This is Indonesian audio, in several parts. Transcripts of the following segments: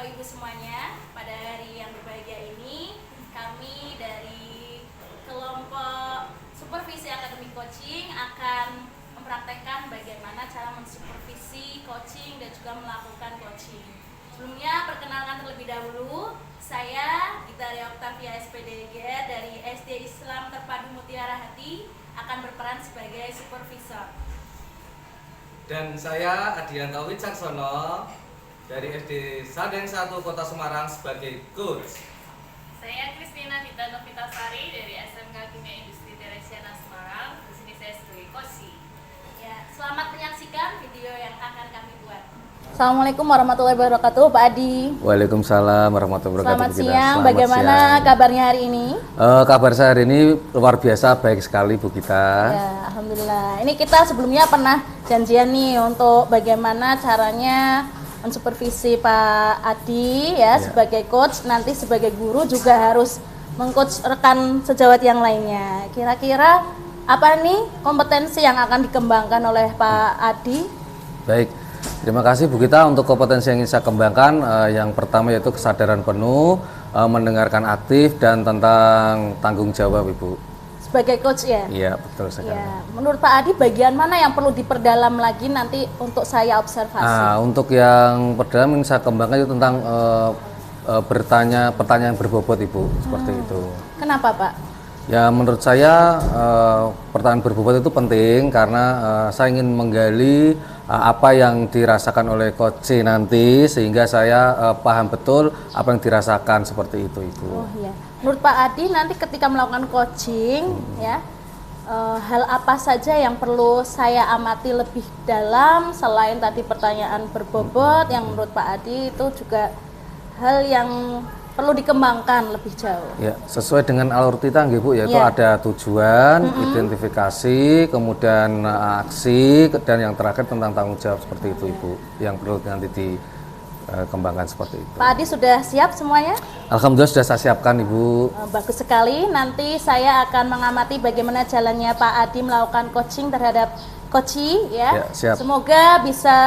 Bapak Ibu semuanya. Pada hari yang berbahagia ini, kami dari kelompok supervisi akademik coaching akan mempraktekkan bagaimana cara mensupervisi coaching dan juga melakukan coaching. Sebelumnya, perkenalkan terlebih dahulu, saya Gitaria Octavia SPDG dari SD Islam Terpadu Mutiara Hati akan berperan sebagai supervisor. Dan saya Adianto Wicaksono dari SD Sadeng 1 Kota Semarang sebagai coach. Saya Kristina Dita Novitasari dari SMK Kimia Industri Teresiana Semarang. Di sini saya sebagai coach. Ya, selamat menyaksikan video yang akan kami buat. Assalamualaikum warahmatullahi wabarakatuh, Pak Adi. Waalaikumsalam warahmatullahi wabarakatuh. Selamat siang, bagaimana kabarnya hari ini? Kabar saya hari ini luar biasa, baik sekali Bu Gita. Ya, alhamdulillah. Ini kita sebelumnya pernah janjian nih untuk bagaimana caranya mensupervisi Pak Adi ya, sebagai coach, nanti sebagai guru juga harus mengcoach rekan sejawat yang lainnya. Kira-kira apa nih kompetensi yang akan dikembangkan oleh Pak Adi? Baik, terima kasih Bu Gita untuk kompetensi yang ingin saya kembangkan. Yang pertama yaitu kesadaran penuh, mendengarkan aktif dan tentang tanggung jawab Ibu. Sebagai coach ya? Iya, betul sekali. Ya. Menurut Pak Adi bagian mana yang perlu diperdalam lagi nanti untuk saya observasi? Untuk yang pertama ingin saya kembangkan itu tentang bertanya pertanyaan berbobot Ibu, seperti itu. Kenapa Pak? Ya menurut saya pertanyaan berbobot itu penting karena saya ingin menggali apa yang dirasakan oleh coach C nanti sehingga saya paham betul apa yang dirasakan seperti itu Ibu. Oh iya. Menurut Pak Adi nanti ketika melakukan coaching ya hal apa saja yang perlu saya amati lebih dalam selain tadi pertanyaan berbobot yang menurut Pak Adi itu juga hal yang perlu dikembangkan lebih jauh. Ya, sesuai dengan alur kita nggih Bu, yaitu ada tujuan, identifikasi, kemudian aksi, dan yang terakhir tentang tanggung jawab seperti itu Ibu, yang perlu nanti dikembangkan seperti itu. Pak Adi sudah siap semuanya? Alhamdulillah sudah saya siapkan Ibu. Bagus sekali, nanti saya akan mengamati bagaimana jalannya Pak Adi melakukan coaching terhadap coachee ya. Siap. Semoga bisa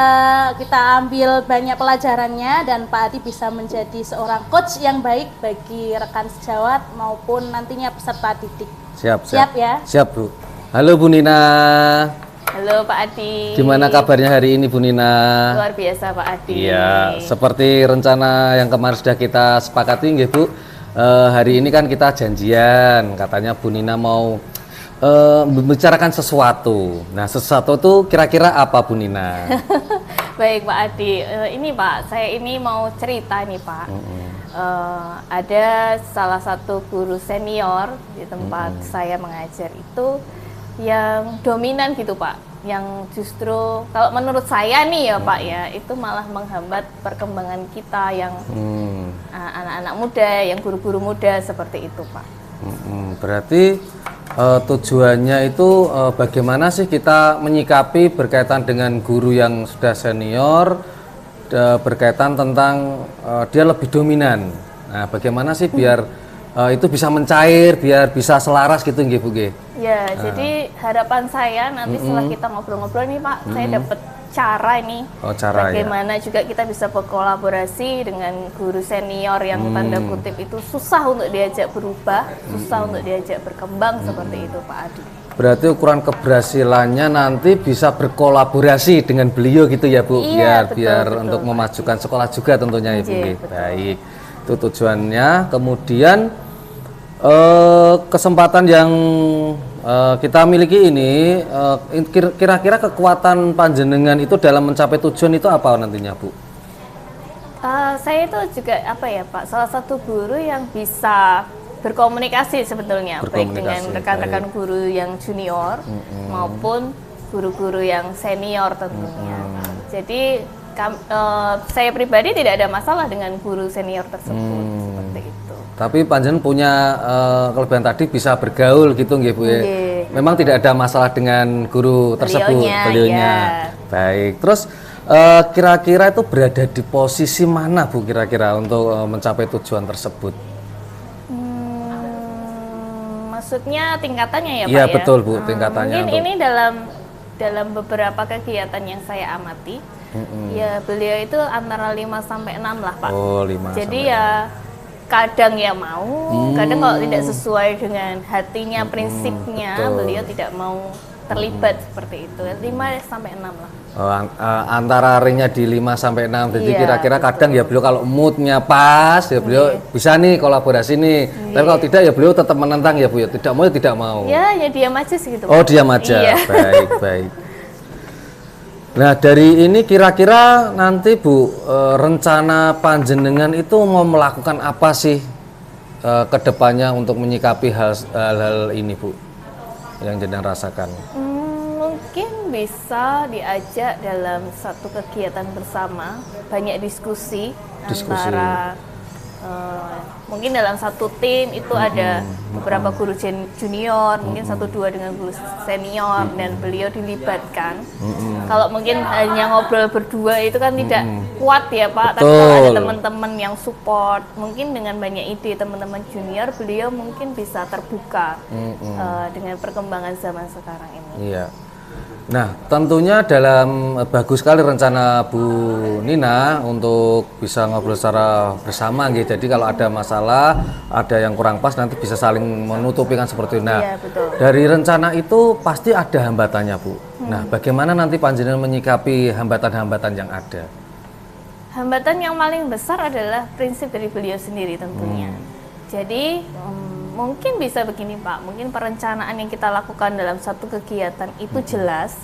kita ambil banyak pelajarannya dan Pak Adi bisa menjadi seorang coach yang baik bagi rekan sejawat maupun nantinya peserta didik. Siap ya? Siap Bu. Halo Bu Nina. Halo Pak Adi. Gimana kabarnya hari ini Bu Nina? Luar biasa Pak Adi. Iya, seperti rencana yang kemarin sudah kita sepakati nggih Bu. Hari ini kan kita janjian, katanya Bu Nina mau membicarakan sesuatu. Nah, sesuatu itu kira-kira apa Bu Nina? Baik Pak Adi, ini Pak, saya ini mau cerita nih Pak. Ada salah satu guru senior di tempat saya mengajar itu yang dominan gitu Pak, yang justru kalau menurut saya nih ya Pak ya, itu malah menghambat perkembangan kita yang anak-anak muda, yang guru-guru muda seperti itu Pak. Berarti tujuannya itu bagaimana sih kita menyikapi berkaitan dengan guru yang sudah senior, berkaitan tentang dia lebih dominan. Nah, bagaimana sih biar itu bisa mencair, biar bisa selaras gitu nggih Bu nggih? Ya, jadi harapan saya nanti setelah kita ngobrol-ngobrol nih Pak, saya dapat cara ini bagaimana juga kita bisa berkolaborasi dengan guru senior yang tanda kutip itu susah untuk diajak berubah, susah untuk diajak berkembang seperti itu Pak Adi. Berarti ukuran keberhasilannya nanti bisa berkolaborasi dengan beliau gitu ya Bu, iya, biar betul, untuk memajukan sekolah juga tentunya Ibu. Iya, baik, itu tujuannya. Kemudian kesempatan yang kita miliki ini, kira-kira kekuatan panjenengan itu dalam mencapai tujuan itu apa nantinya Bu? Saya itu juga apa ya Pak, salah satu guru yang bisa berkomunikasi sebetulnya, baik dengan rekan-rekan guru yang junior maupun guru-guru yang senior tentunya. Jadi saya pribadi tidak ada masalah dengan guru senior tersebut seperti itu. Tapi panjenengan punya kelebihan tadi bisa bergaul gitu nggih Bu ya. Memang tidak ada masalah dengan guru tersebut, beliaunya. Baik. Terus kira-kira itu berada di posisi mana Bu kira-kira untuk mencapai tujuan tersebut? Maksudnya tingkatannya ya Pak ya? Betul Bu, tingkatannya. Mungkin ini dalam beberapa kegiatan yang saya amati, Ya beliau itu antara 5 sampai 6 lah Pak. Oh, 5 Jadi sampai ya kadang ya mau, kadang kalau tidak sesuai dengan hatinya, prinsipnya, betul. beliau tidak mau terlibat seperti itu. 5 sampai 6 lah. Antara ringnya di 5 sampai 6. Jadi Iya, kira-kira kadang ya beliau kalau moodnya pas ya beliau bisa nih kolaborasi nih. Tapi kalau tidak ya beliau tetap menentang ya Bu ya. Tidak mau ya tidak mau. Ya diam aja sih gitu. Oh, Pak. diam aja. Iya. Baik, baik. Nah, dari ini kira-kira nanti Bu, rencana panjenengan itu mau melakukan apa sih ke depannya untuk menyikapi hal-hal ini Bu yang jenengan rasakan? Mungkin bisa diajak dalam satu kegiatan bersama, banyak diskusi. Antara mungkin dalam satu tim itu ada beberapa guru junior, mungkin 1-2 dengan guru senior dan beliau dilibatkan. Kalau mungkin hanya ngobrol berdua itu kan tidak kuat ya Pak, tapi kalau ada teman-teman yang support, mungkin dengan banyak ide teman-teman junior, beliau mungkin bisa terbuka dengan perkembangan zaman sekarang ini. Iya. Nah, tentunya dalam bagus sekali rencana Bu Nina untuk bisa ngobrol secara bersama gitu. Jadi kalau ada masalah, ada yang kurang pas nanti bisa saling menutupi kan seperti itu. Nah, Iya, betul. dari rencana itu pasti ada hambatannya Bu. Nah, bagaimana nanti panjenengan menyikapi hambatan-hambatan yang ada? Hambatan yang paling besar adalah prinsip dari beliau sendiri tentunya. Jadi mungkin bisa begini Pak, mungkin perencanaan yang kita lakukan dalam satu kegiatan itu jelas,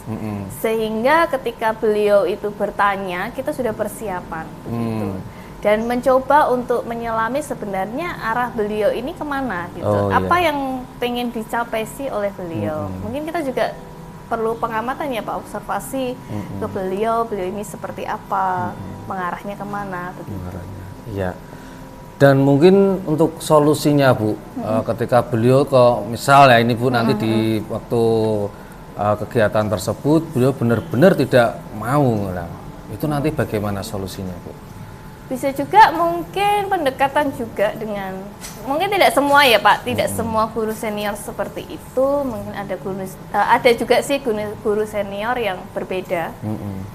sehingga ketika beliau itu bertanya, kita sudah persiapan begitu. Dan mencoba untuk menyelami sebenarnya arah beliau ini kemana gitu. Oh, apa iya. yang pengen dicapai sih oleh beliau. Mungkin kita juga perlu pengamatan ya Pak, observasi ke beliau ini seperti apa, mengarahnya kemana begitu. Iya. Dan mungkin untuk solusinya Bu, ketika beliau misal ya ini Bu nanti di waktu kegiatan tersebut beliau benar-benar tidak mau, nah, itu nanti bagaimana solusinya Bu? Bisa juga mungkin pendekatan juga dengan, mungkin tidak semua ya Pak, tidak semua guru senior seperti itu, mungkin ada juga sih guru senior yang berbeda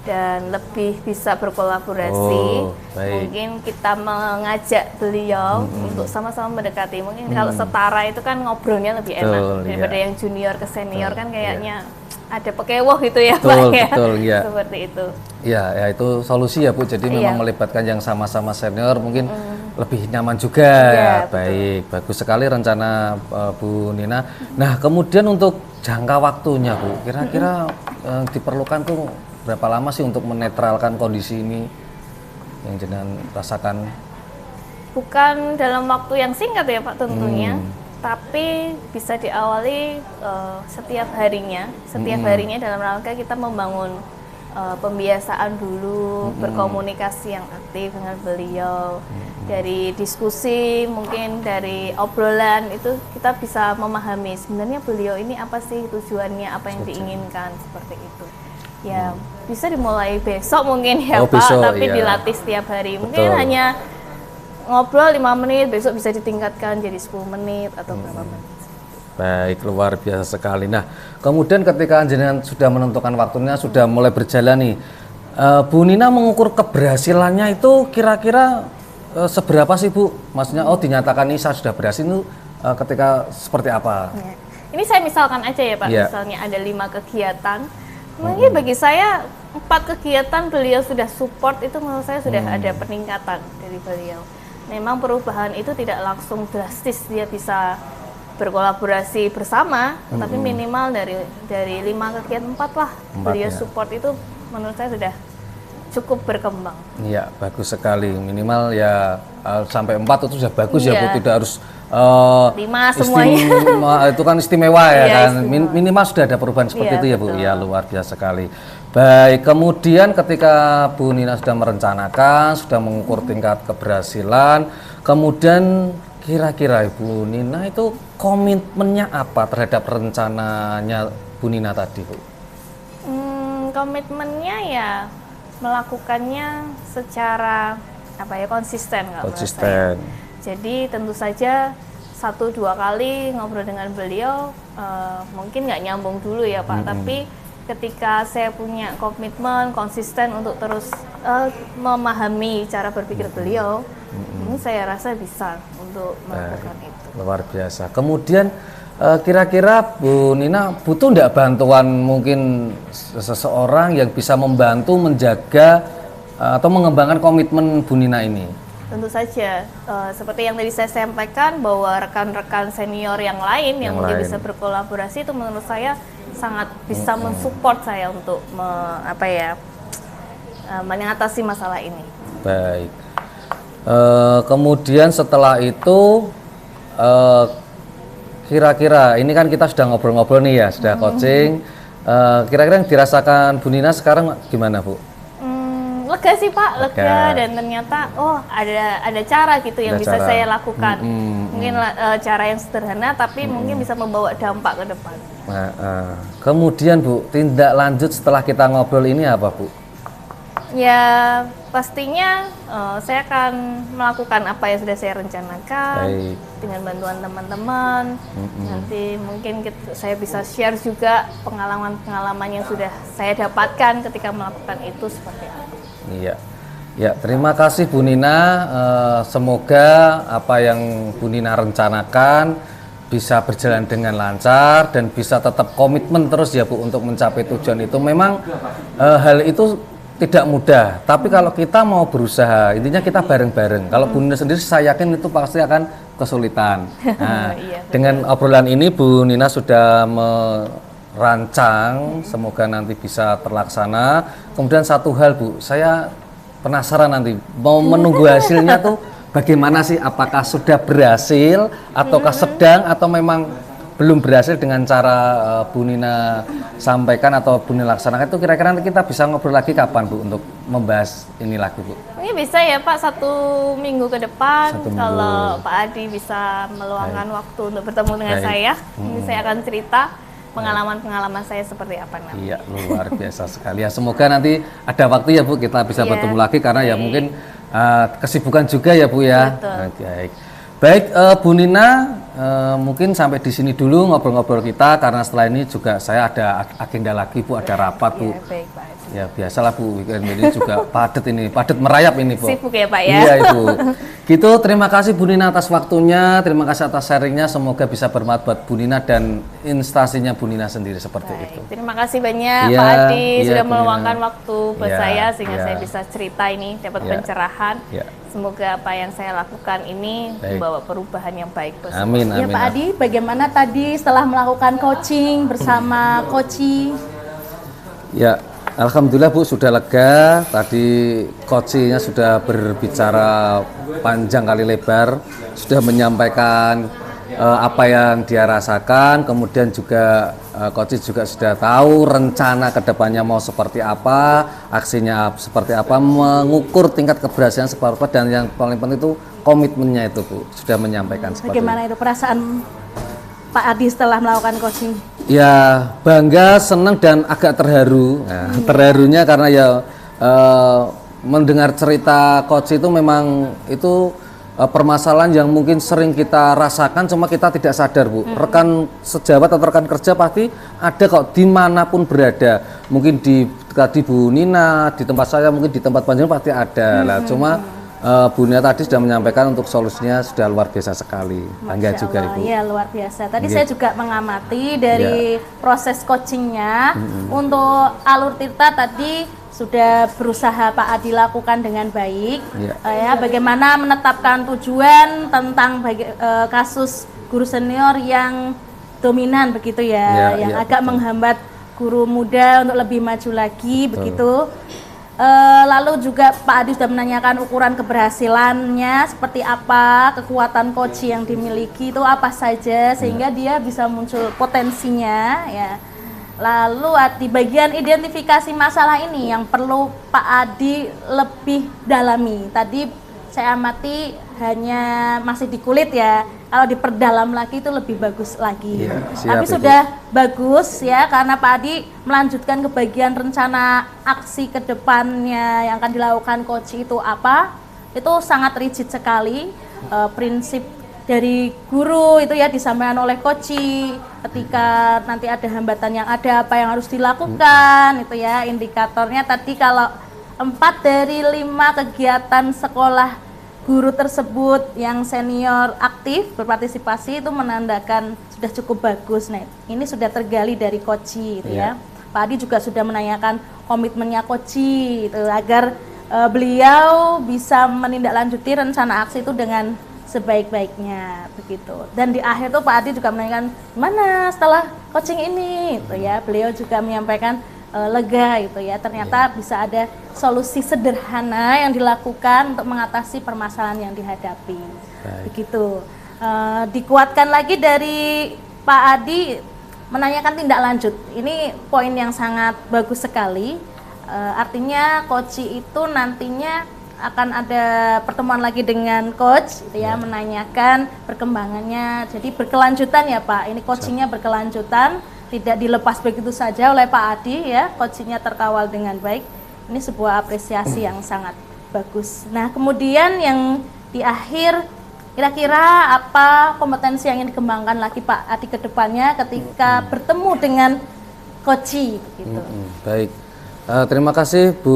dan lebih bisa berkolaborasi. Mungkin kita mengajak beliau untuk sama-sama mendekati, mungkin kalau setara itu kan ngobrolnya lebih enak daripada yang junior ke senior kan kayaknya ada pekewoh gitu ya Pak ya. Ya. Seperti itu. Ya itu solusi ya Bu. Jadi memang melibatkan yang sama-sama senior mungkin lebih nyaman juga. Ya, baik, bagus sekali rencana Bu Nina. Nah, kemudian untuk jangka waktunya Bu, kira-kira diperlukan tuh berapa lama sih untuk menetralkan kondisi ini yang jenengan rasakan? Bukan dalam waktu yang singkat ya Pak tentunya. Tapi bisa diawali setiap harinya dalam rangka kita membangun pembiasaan dulu, berkomunikasi yang aktif dengan beliau. Dari diskusi, mungkin dari obrolan itu kita bisa memahami sebenarnya beliau ini apa sih tujuannya, apa yang diinginkan seperti itu. Ya bisa dimulai besok mungkin ya Pak, besok, tapi ya. dilatih setiap hari. Mungkin hanya ngobrol 5 menit, besok bisa ditingkatkan jadi 10 menit atau berapa menit. Baik, luar biasa sekali. Nah, kemudian ketika jenengan sudah menentukan waktunya, sudah mulai berjalan nih, Bu Nina mengukur keberhasilannya itu kira-kira seberapa sih Bu? Maksudnya, dinyatakan ini saya sudah berhasil itu ketika seperti apa? Ya. Ini saya misalkan aja ya Pak, misalnya ada 5 kegiatan, mungkin bagi saya 4 kegiatan beliau sudah support, itu menurut saya sudah ada peningkatan dari beliau. Memang perubahan itu tidak langsung drastis, dia bisa berkolaborasi bersama, tapi minimal dari 5 kegiatan 4 lah beliau support, itu menurut saya sudah cukup berkembang. Iya, bagus sekali. Minimal ya sampai 4 itu sudah bagus ya Bu, tidak harus 5 semuanya. Itu kan istimewa ya kan. Istimewa. Minimal sudah ada perubahan seperti itu ya Bu. Betul. Ya luar biasa sekali. Baik, kemudian ketika Bu Nina sudah merencanakan, sudah mengukur tingkat keberhasilan, kemudian kira-kira Ibu Nina itu komitmennya apa terhadap rencananya Bu Nina tadi Bu? Komitmennya ya melakukannya secara konsisten kalau menurut saya. Jadi tentu saja 1-2 kali ngobrol dengan beliau mungkin nggak nyambung dulu ya Pak, tapi ketika saya punya komitmen konsisten untuk terus memahami cara berpikir beliau, ini saya rasa bisa untuk melakukan itu. Luar biasa. Kemudian kira-kira Bu Nina butuh nggak bantuan mungkin seseorang yang bisa membantu menjaga atau mengembangkan komitmen Bu Nina ini? Tentu saja, seperti yang tadi saya sampaikan bahwa rekan-rekan senior yang lain yang mungkin bisa berkolaborasi itu menurut saya sangat bisa mensupport saya untuk mengatasi masalah ini. Baik. Kemudian setelah itu kira-kira ini kan kita sudah ngobrol-ngobrol nih ya, sudah coaching. Kira-kira yang dirasakan Bu Nina sekarang gimana, Bu? Lega sih Pak, lega dan ternyata ada cara gitu yang bisa saya lakukan. Mungkin cara yang sederhana tapi mungkin bisa membawa dampak ke depan. Kemudian Bu, tindak lanjut setelah kita ngobrol ini apa Bu? Ya pastinya saya akan melakukan apa yang sudah saya rencanakan. Baik. Dengan bantuan teman-teman. Nanti mungkin saya bisa share juga pengalaman-pengalaman yang sudah saya dapatkan ketika melakukan itu seperti apa. Iya, ya terima kasih Bu Nina. Semoga apa yang Bu Nina rencanakan bisa berjalan dengan lancar dan bisa tetap komitmen terus ya Bu untuk mencapai tujuan itu. Memang hal itu tidak mudah, tapi kalau kita mau berusaha, intinya kita bareng-bareng. Kalau Bu Nina sendiri saya yakin itu pasti akan kesulitan. Nah, dengan obrolan ini Bu Nina sudah rancang, semoga nanti bisa terlaksana. Kemudian satu hal Bu, saya penasaran nanti mau menunggu hasilnya tuh bagaimana sih, apakah sudah berhasil ataukah sedang atau memang belum berhasil dengan cara Bu Nina sampaikan atau Bu Nina laksanakan. Itu kira-kira nanti kita bisa ngobrol lagi kapan Bu untuk membahas ini lagi Bu? Ini bisa ya Pak 1 minggu ke depan. Kalau Pak Adi bisa meluangkan waktu untuk bertemu dengan saya, ini saya akan cerita pengalaman-pengalaman saya seperti apa nanti. Iya, luar biasa sekali ya. Semoga nanti ada waktu ya Bu kita bisa bertemu lagi karena ya mungkin kesibukan juga ya Bu ya. Baik. Baik Bu Nina, mungkin sampai di sini dulu ngobrol-ngobrol kita karena setelah ini juga saya ada agenda lagi Bu, ada rapat Bu. Baik, Pak. Ya biasalah Bu, weekend ini juga padat merayap ini Bu. Sibuk ya Pak ya. Iya Ibu. Gitu, terima kasih Bu Nina atas waktunya, terima kasih atas sharingnya, semoga bisa bermanfaat buat Bu Nina dan instasinya Bu Nina sendiri seperti itu. Terima kasih banyak Pak Adi sudah meluangkan waktu buat saya sehingga saya bisa cerita ini, dapat pencerahan. Semoga apa yang saya lakukan ini membawa perubahan yang baik. Amin, amin. Ya Pak Adi, bagaimana tadi setelah melakukan coaching bersama Koci? Ya, alhamdulillah Bu sudah lega. Tadi coachingnya sudah berbicara panjang kali lebar, sudah menyampaikan apa yang dia rasakan. Kemudian juga coach juga sudah tahu rencana kedepannya mau seperti apa, aksinya seperti apa, mengukur tingkat keberhasilan seperti apa, dan yang paling penting itu komitmennya itu Bu sudah menyampaikan seperti Bagaimana itu perasaan Pak Adi setelah melakukan coaching? Ya bangga, senang dan agak terharu. Nah, terharunya karena ya mendengar cerita coach itu memang itu permasalahan yang mungkin sering kita rasakan, cuma kita tidak sadar Bu. Rekan sejawat atau rekan kerja pasti ada kok dimanapun berada. Mungkin di Bu Nina, di tempat saya, mungkin di tempat panjenengan pasti ada lah. Cuma Bu Nina tadi sudah menyampaikan untuk solusinya sudah luar biasa sekali. Bangga juga Ibu. Iya luar biasa. Tadi saya juga mengamati dari proses coachingnya. Untuk alur Tirta tadi sudah berusaha Pak Adi lakukan dengan baik. Ya, bagaimana menetapkan tujuan tentang kasus guru senior yang dominan begitu ya, yang agak menghambat guru muda untuk lebih maju lagi begitu. Lalu juga Pak Adi sudah menanyakan ukuran keberhasilannya seperti apa, kekuatan coach yang dimiliki itu apa saja sehingga dia bisa muncul potensinya ya. Lalu di bagian identifikasi masalah ini yang perlu Pak Adi lebih dalami. Tadi saya amati hanya masih di kulit ya. Kalau diperdalam lagi itu lebih bagus lagi. Tapi sudah bagus ya karena Pak Adi melanjutkan ke bagian rencana aksi ke depannya yang akan dilakukan coach itu apa. Itu sangat rigid sekali. Prinsip dari guru itu ya disampaikan oleh coaching ketika nanti ada hambatan yang ada apa yang harus dilakukan itu ya. Indikatornya tadi kalau 4 dari 5 kegiatan sekolah guru tersebut yang senior aktif berpartisipasi itu menandakan sudah cukup bagus. Nah, ini sudah tergali dari coaching gitu ya. Pak Adi juga sudah menanyakan komitmennya coaching itu agar beliau bisa menindaklanjuti rencana aksi itu dengan sebaik-baiknya begitu. Dan di akhir tuh Pak Adi juga menanyakan gimana setelah coaching ini gitu ya. Beliau juga menyampaikan lega itu ya, ternyata bisa ada solusi sederhana yang dilakukan untuk mengatasi permasalahan yang dihadapi. Begitu. Dikuatkan lagi dari Pak Adi menanyakan tindak lanjut. Ini poin yang sangat bagus sekali. Artinya coach itu nantinya akan ada pertemuan lagi dengan coach gitu ya, menanyakan perkembangannya. Jadi berkelanjutan ya Pak, ini coachingnya berkelanjutan, tidak dilepas begitu saja oleh Pak Adi ya, coachingnya terkawal dengan baik. Ini sebuah apresiasi yang sangat bagus. Nah kemudian yang di akhir, kira-kira apa kompetensi yang ingin dikembangkan lagi Pak Adi ke depannya ketika bertemu dengan coaching gitu. Baik. Terima kasih Bu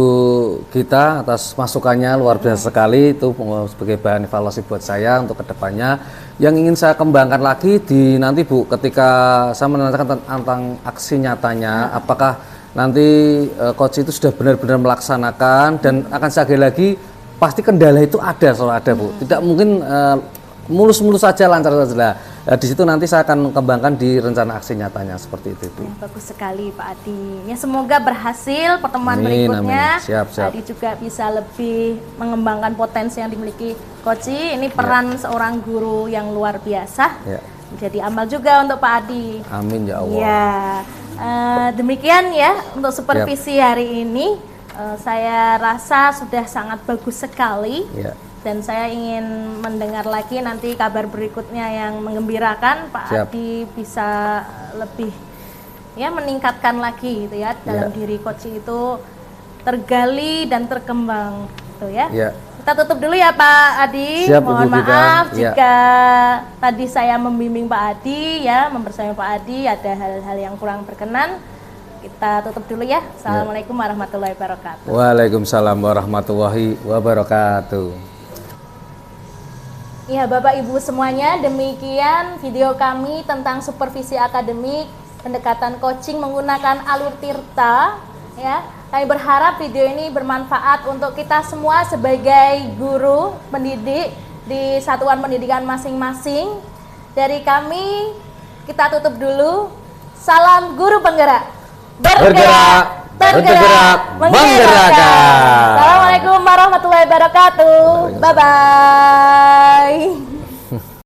Gita atas masukannya, luar biasa sekali, itu sebagai bahan evaluasi buat saya untuk kedepannya. Yang ingin saya kembangkan lagi di nanti Bu, ketika saya menanyakan tentang aksi nyatanya, apakah nanti coach itu sudah benar-benar melaksanakan, dan akan saya gali lagi, pasti kendala itu ada, selalu ada Bu, tidak mungkin mulus-mulus saja, lancar saja. Di situ nanti saya akan kembangkan di rencana aksi nyatanya seperti itu, Bu. Bagus sekali Pak Adi. Ya semoga berhasil pertemuan berikutnya. Siap. Pak Adi juga bisa lebih mengembangkan potensi yang dimiliki Coach. Ini peran seorang guru yang luar biasa. Jadi amal juga untuk Pak Adi. Amin ya Allah. Ya, demikian ya untuk supervisi hari ini. Saya rasa sudah sangat bagus sekali. Dan saya ingin mendengar lagi nanti kabar berikutnya yang menggembirakan. Pak Adi bisa lebih ya meningkatkan lagi gitu ya dalam diri coach itu tergali dan terkembang gitu ya. Kita tutup dulu ya Pak Adi. Mohon maaf jika tadi saya membimbing Pak Adi ya, membersamai Pak Adi ada hal-hal yang kurang berkenan. Kita tutup dulu ya. Assalamualaikum warahmatullahi wabarakatuh. Waalaikumsalam warahmatullahi wabarakatuh. Ya Bapak Ibu semuanya, demikian video kami tentang supervisi akademik pendekatan coaching menggunakan alur Tirta ya. Kami berharap video ini bermanfaat untuk kita semua sebagai guru pendidik di satuan pendidikan masing-masing. Dari kami kita tutup dulu. Salam guru penggerak. Bergerak, tergerak, menggerakkan. Assalamualaikum warahmatullahi wabarakatuh. Bye bye.